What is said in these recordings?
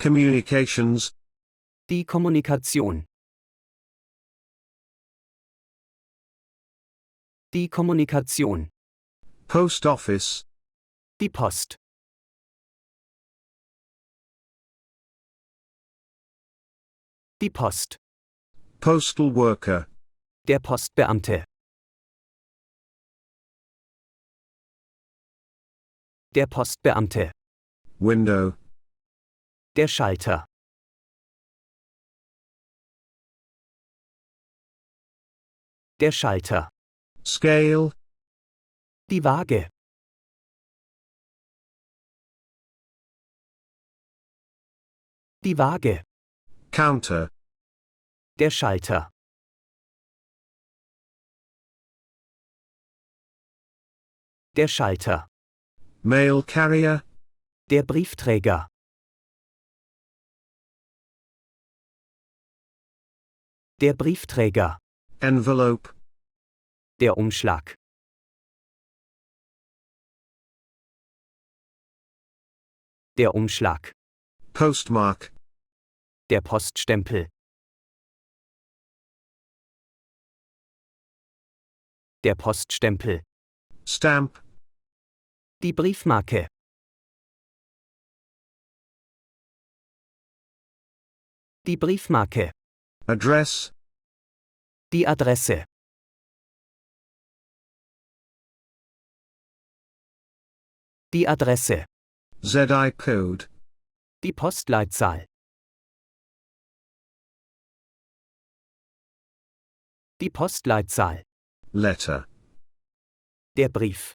Communications. Die Kommunikation. Die Kommunikation. Post office. Die Post. Die Post. Postal worker. Der Postbeamte. Der Postbeamte. Window. Der Schalter. Der Schalter. Scale. Die Waage. Die Waage. Counter. Der Schalter. Der Schalter. Mail carrier. Der Briefträger. Der Briefträger. Envelope. Der Umschlag. Der Umschlag. Postmark. Der Poststempel. Der Poststempel. Stamp. Die Briefmarke. Die Briefmarke. Address. Die Adresse. Die Adresse. ZI code. Die Postleitzahl. Die Postleitzahl. Letter. Der Brief.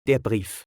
Der Brief.